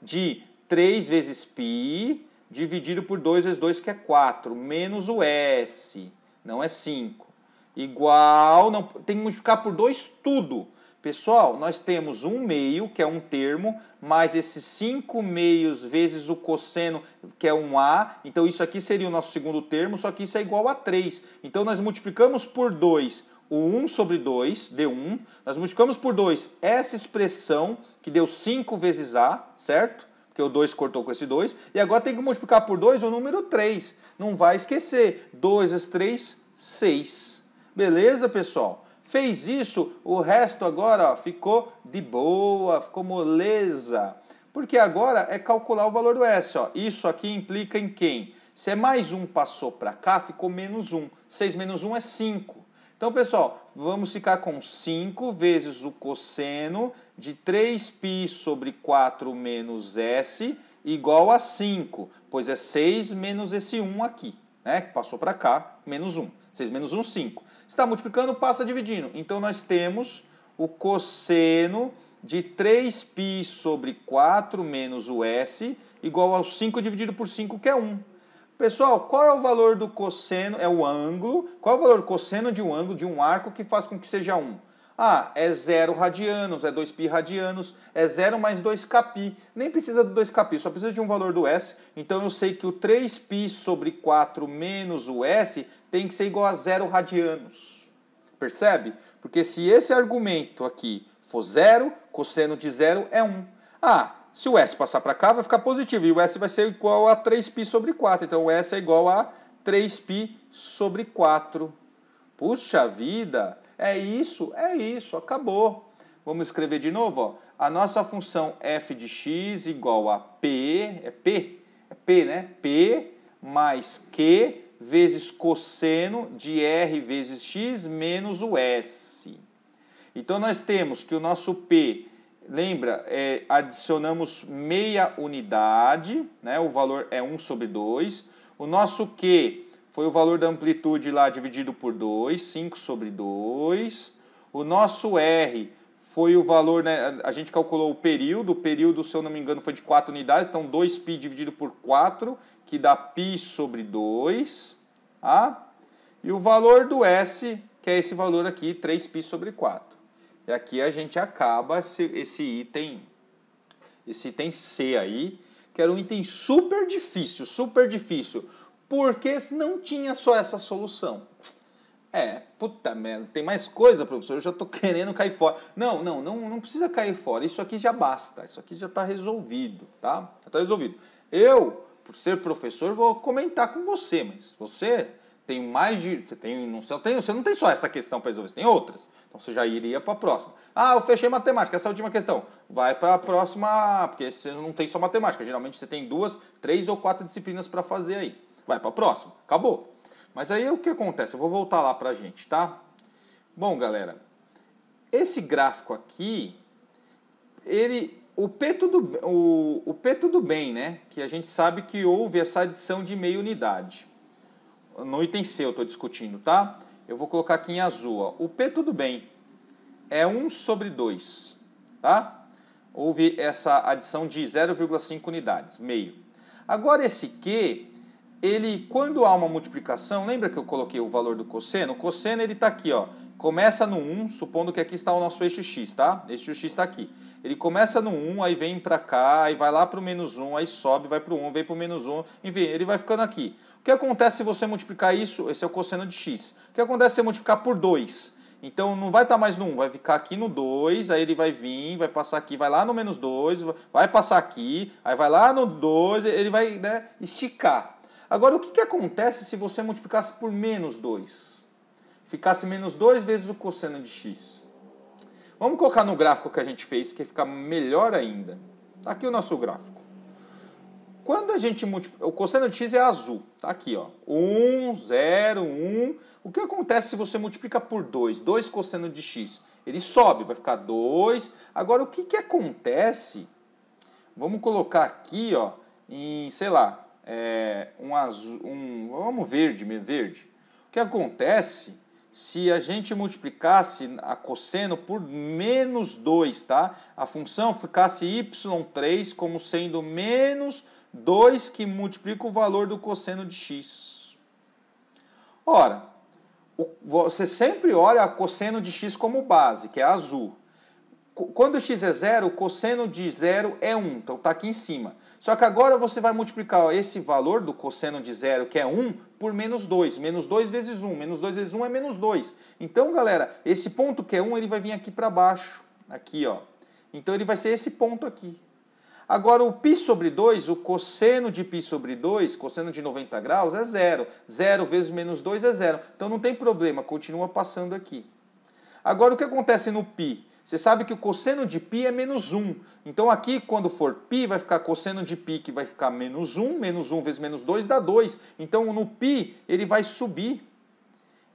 de 3 vezes π, dividido por 2 vezes 2, que é 4, menos o S, não é 5. Igual, não, tem que multiplicar por 2 tudo. Pessoal, nós temos 1 meio, que é um termo, mais esses 5 meios vezes o cosseno, que é um A. Então, isso aqui seria o nosso segundo termo, só que isso é igual a 3. Então, nós multiplicamos por 2 o 1 sobre 2, deu 1. Nós multiplicamos por 2 essa expressão, que deu 5 vezes A, certo? Porque o 2 cortou com esse 2. E agora tem que multiplicar por 2 o número 3. Não vai esquecer. 2 vezes 3, 6. Beleza, pessoal? Fez isso, o resto agora ó, ficou de boa, ficou moleza. Porque agora é calcular o valor do S. Ó. Isso aqui implica em quem? Se é mais 1 passou para cá, ficou menos 1. 6 menos 1 é 5. Então, pessoal, vamos ficar com 5 vezes o cosseno de 3π sobre 4 menos S igual a 5. Pois é 6 menos esse 1 aqui, né? Que passou para cá, menos 1. 6 menos 1, 5. Está multiplicando, passa dividindo. Então, nós temos o cosseno de 3π sobre 4 menos o S igual ao 5 dividido por 5, que é 1. Pessoal, qual é o valor do cosseno? É o ângulo. Qual é o valor do cosseno de um ângulo, de um arco, que faz com que seja 1? Ah, é 0 radianos, é 2π radianos, é 0 mais 2kπ. Nem precisa do 2kπ, só precisa de um valor do S. Então eu sei que o 3π sobre 4 menos o S tem que ser igual a 0 radianos. Percebe? Porque se esse argumento aqui for 0, cosseno de 0 é 1. Ah, se o S passar para cá, vai ficar positivo. E o S vai ser igual a 3π sobre 4. Então o S é igual a 3π sobre 4. Puxa vida! É isso, acabou. Vamos escrever de novo, ó. A nossa função f de x igual a p, é p, né? P mais q vezes cosseno de r vezes x menos o s. Então nós temos que o nosso p, lembra, adicionamos meia unidade, né? O valor é 1 sobre 2. O nosso q foi o valor da amplitude lá dividido por 2, 5 sobre 2. O nosso R foi o valor, né, a gente calculou o período, se eu não me engano, foi de 4 unidades, então 2π dividido por 4, que dá π sobre 2. Tá? E o valor do S, que é esse valor aqui, 3π sobre 4. E aqui a gente acaba esse item C aí, que era um item super difícil, porque não tinha só essa solução. Puta merda, tem mais coisa, professor, eu já estou querendo cair fora. Não precisa cair fora, isso aqui já basta, isso aqui já está resolvido, tá? Já está resolvido. Eu, por ser professor, vou comentar com você, mas você tem mais de... Você não tem só essa questão para resolver, você tem outras. Então você já iria para a próxima. Ah, eu fechei matemática, essa é a última questão. Vai para a próxima, porque você não tem só matemática, geralmente você tem 2, 3 ou 4 disciplinas para fazer aí. Vai para a próxima, acabou. Mas aí o que acontece? Eu vou voltar lá para a gente, tá? Bom, galera, esse gráfico aqui, o P tudo bem, né? Que a gente sabe que houve essa adição de meia unidade. No item C eu estou discutindo, tá? Eu vou colocar aqui em azul, ó. O P tudo bem, é 1 sobre 2, tá? Houve essa adição de 0,5 unidades, meio. Agora esse Q... quando há uma multiplicação, lembra que eu coloquei o valor do cosseno? O cosseno ele está aqui, ó. Começa no 1, supondo que aqui está o nosso eixo x, tá? Eixo x está aqui. Ele começa no 1, aí vem para cá, aí vai lá para o menos 1, aí sobe, vai para o 1, vem para o menos 1, enfim, ele vai ficando aqui. O que acontece se você multiplicar isso? Esse é o cosseno de x. O que acontece se você multiplicar por 2? Então não vai estar mais no 1, vai ficar aqui no 2, aí ele vai vir, vai passar aqui, vai lá no menos 2, vai passar aqui, aí vai lá no 2, ele vai, né, esticar. Agora, o que acontece se você multiplicasse por menos 2? Ficasse menos 2 vezes o cosseno de x. Vamos colocar no gráfico que a gente fez, que fica melhor ainda. Tá aqui o nosso gráfico. Quando a gente multiplica, o cosseno de x é azul, tá aqui, ó, 1, 0, 1. O que acontece se você multiplica por 2? 2 cosseno de x. Ele sobe, vai ficar 2. Agora, o que acontece? Vamos colocar aqui, ó, em, sei lá, um azul, vamos verde. O que acontece se a gente multiplicasse a cosseno por menos 2, tá? A função ficasse y3 como sendo menos 2 que multiplica o valor do cosseno de x. Ora, você sempre olha a cosseno de x como base, que é azul. Quando x é 0, o cosseno de 0 é 1, então está aqui em cima. Só que agora você vai multiplicar esse valor do cosseno de 0, que é 1, por menos 2. Menos 2 vezes 1. Menos 2 vezes 1 é menos 2. Então, galera, esse ponto que é 1, ele vai vir aqui para baixo. Aqui, ó. Então, ele vai ser esse ponto aqui. Agora, o π sobre 2, o cosseno de π sobre 2, cosseno de 90 graus, é 0. 0 vezes menos 2 é 0. Então, não tem problema, continua passando aqui. Agora, o que acontece no π? Você sabe que o cosseno de π é menos 1. Então, aqui, quando for π, vai ficar cosseno de π, que vai ficar menos 1. Menos 1 vezes menos 2 dá 2. Então, no π, ele vai subir.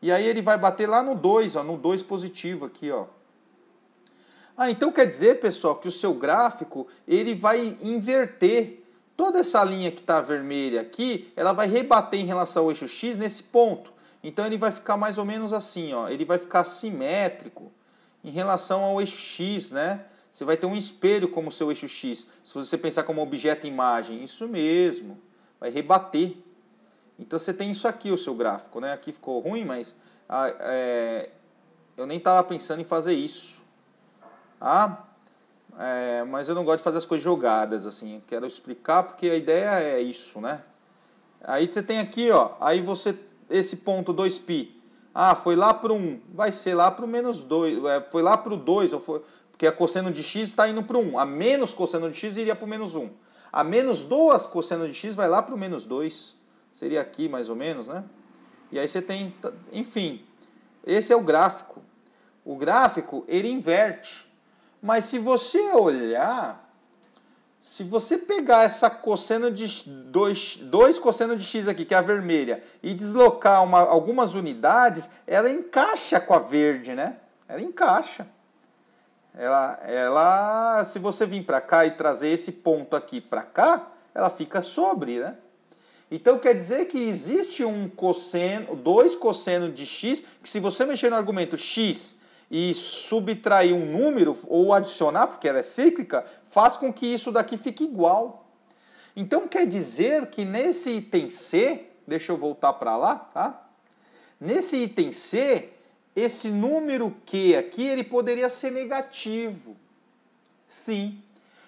E aí, ele vai bater lá no 2, ó, no 2 positivo aqui, ó. Então quer dizer, pessoal, que o seu gráfico ele vai inverter. Toda essa linha que está vermelha aqui, ela vai rebater em relação ao eixo x nesse ponto. Então ele vai ficar mais ou menos assim, ó. Ele vai ficar simétrico em relação ao eixo x, né? Você vai ter um espelho como seu eixo x. Se você pensar como objeto imagem, isso mesmo, vai rebater. Então você tem isso aqui, o seu gráfico, né? Aqui ficou ruim, mas eu nem estava pensando em fazer isso. Mas eu não gosto de fazer as coisas jogadas, assim. Eu quero explicar porque a ideia é isso, né? Aí você tem aqui, ó. Aí você, esse ponto 2π. Foi lá para o 1. Vai ser lá para o menos 2. Foi lá para o 2, porque a cosseno de x está indo para o 1. A menos cosseno de x iria para o menos 1. A menos 2 cosseno de x vai lá para o menos 2. Seria aqui, mais ou menos, né? E aí você tem... Enfim, esse é o gráfico. O gráfico, ele inverte. Mas se você olhar, se você pegar essa cosseno de 2 cosseno de x aqui, que é a vermelha, e deslocar algumas unidades, ela encaixa com a verde, né? Ela encaixa. Se você vir para cá e trazer esse ponto aqui para cá, ela fica sobre, né? Então quer dizer que existe dois cosseno de x, que se você mexer no argumento x e subtrair um número, ou adicionar, porque ela é cíclica, faz com que isso daqui fique igual. Então quer dizer que nesse item C, deixa eu voltar para lá, tá? Nesse item C, esse número Q aqui, ele poderia ser negativo. Sim.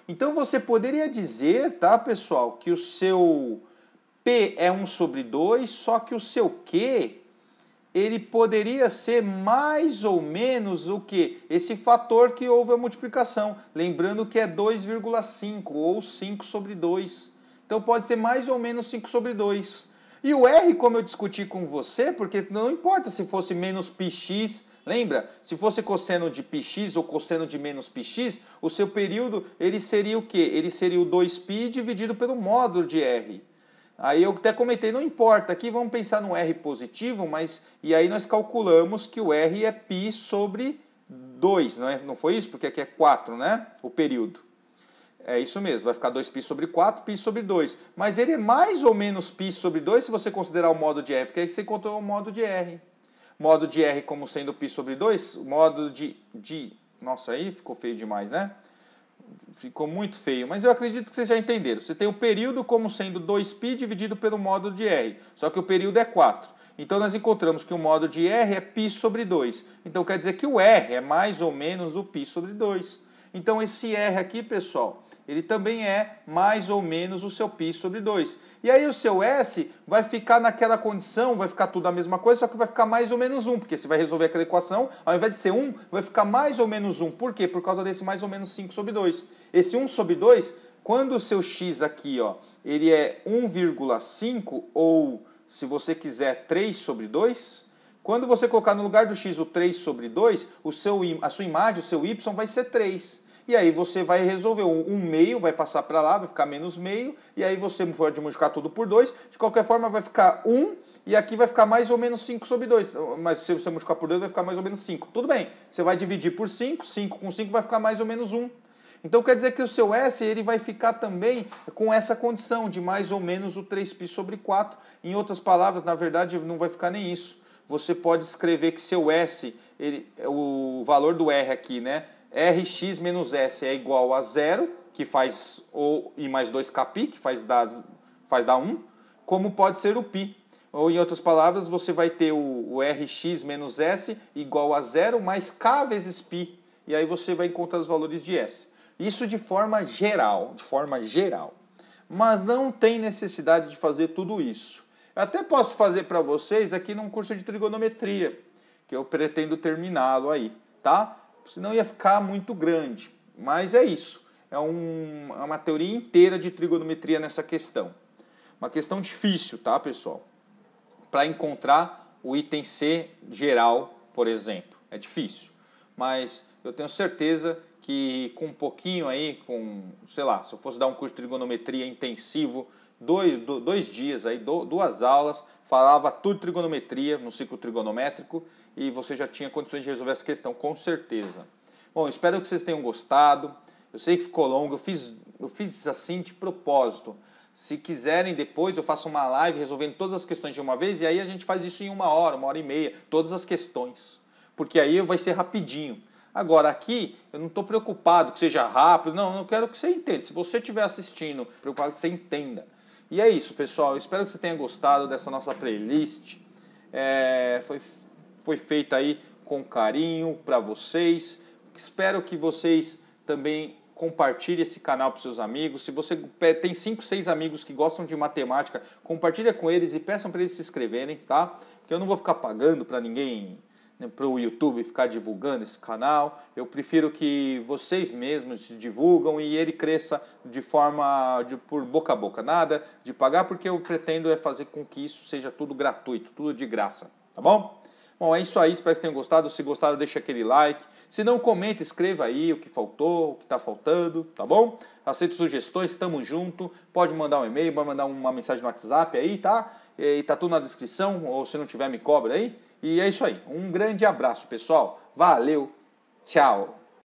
Então você poderia dizer, tá, pessoal, que o seu P é 1 sobre 2, só que o seu Q... ele poderia ser mais ou menos o que? Esse fator que houve a multiplicação. Lembrando que é 2,5 ou 5 sobre 2. Então pode ser mais ou menos 5 sobre 2. E o R, como eu discuti com você, porque não importa se fosse menos πx, lembra? Se fosse cosseno de πx ou cosseno de menos πx, o seu período ele seria o quê? Ele seria o 2π dividido pelo módulo de R. Aí eu até comentei, não importa, aqui vamos pensar no R positivo, e aí nós calculamos que o R é π sobre 2, não foi isso? Porque aqui é 4, né? O período. É isso mesmo, vai ficar 2π sobre 4, π sobre 2. Mas ele é mais ou menos π sobre 2 se você considerar o módulo de R, porque aí você encontrou o módulo de R. Módulo de R como sendo π sobre 2, o módulo de... Nossa, aí ficou feio demais, né? Ficou muito feio, mas eu acredito que vocês já entenderam. Você tem o período como sendo 2π dividido pelo módulo de R, só que o período é 4. Então nós encontramos que o módulo de R é π sobre 2. Então quer dizer que o R é mais ou menos o π sobre 2. Então esse R aqui, pessoal, ele também é mais ou menos o seu π sobre 2. E aí o seu S vai ficar naquela condição, vai ficar tudo a mesma coisa, só que vai ficar mais ou menos 1, porque você vai resolver aquela equação, ao invés de ser 1, vai ficar mais ou menos 1. Por quê? Por causa desse mais ou menos 5 sobre 2. Esse 1 sobre 2, quando o seu x aqui, ó, ele é 1,5 ou, se você quiser, 3 sobre 2, quando você colocar no lugar do x o 3 sobre 2, a sua imagem, o seu y vai ser 3. E aí você vai resolver, um meio vai passar para lá, vai ficar menos meio, e aí você pode multiplicar tudo por 2. De qualquer forma vai ficar 1, e aqui vai ficar mais ou menos 5 sobre 2. Mas se você multiplicar por 2 vai ficar mais ou menos 5. Tudo bem, você vai dividir por 5, 5 com 5 vai ficar mais ou menos 1. Então quer dizer que o seu S ele vai ficar também com essa condição de mais ou menos o 3π sobre 4. Em outras palavras, na verdade não vai ficar nem isso. Você pode escrever que seu S, o valor do R aqui, né? Rx menos S é igual a 0, que faz o I mais 2kπ, que faz dar 1, como pode ser o π. Ou em outras palavras, você vai ter o Rx menos S igual a 0 mais k vezes π. E aí você vai encontrar os valores de S. Isso de forma geral, Mas não tem necessidade de fazer tudo isso. Eu até posso fazer para vocês aqui num curso de trigonometria, que eu pretendo terminá-lo aí, tá? Senão ia ficar muito grande. Mas é isso. É uma teoria inteira de trigonometria nessa questão. Uma questão difícil, tá, pessoal? Para encontrar o item C geral, por exemplo. É difícil. Mas eu tenho certeza que com um pouquinho aí, sei lá, se eu fosse dar um curso de trigonometria intensivo, dois dias aí, 2 aulas, falava tudo de trigonometria no ciclo trigonométrico e você já tinha condições de resolver essa questão, com certeza. Bom, espero que vocês tenham gostado. Eu sei que ficou longo, eu fiz assim de propósito. Se quiserem depois eu faço uma live resolvendo todas as questões de uma vez e aí a gente faz isso em 1 hora, 1h30, todas as questões. Porque aí vai ser rapidinho. Agora, aqui, eu não estou preocupado que seja rápido, não, eu quero que você entenda. Se você estiver assistindo, preocupado que você entenda. E é isso, pessoal. Eu espero que você tenha gostado dessa nossa playlist. Foi feita aí com carinho para vocês. Espero que vocês também compartilhem esse canal para os seus amigos. Se você tem 5, 6 amigos que gostam de matemática, compartilha com eles e peçam para eles se inscreverem, tá? Porque eu não vou ficar pagando para ninguém, para o YouTube ficar divulgando esse canal. Eu prefiro que vocês mesmos se divulgam e ele cresça por boca a boca. Nada de pagar, porque eu pretendo fazer com que isso seja tudo gratuito, tudo de graça, tá bom? Bom, é isso aí, espero que vocês tenham gostado. Se gostaram, deixa aquele like. Se não, comenta, escreva aí o que faltou, o que está faltando, tá bom? Aceito sugestões, tamo junto. Pode mandar um e-mail, pode mandar uma mensagem no WhatsApp aí, tá? E tá tudo na descrição, ou se não tiver, me cobra aí. E é isso aí. Um grande abraço, pessoal. Valeu. Tchau.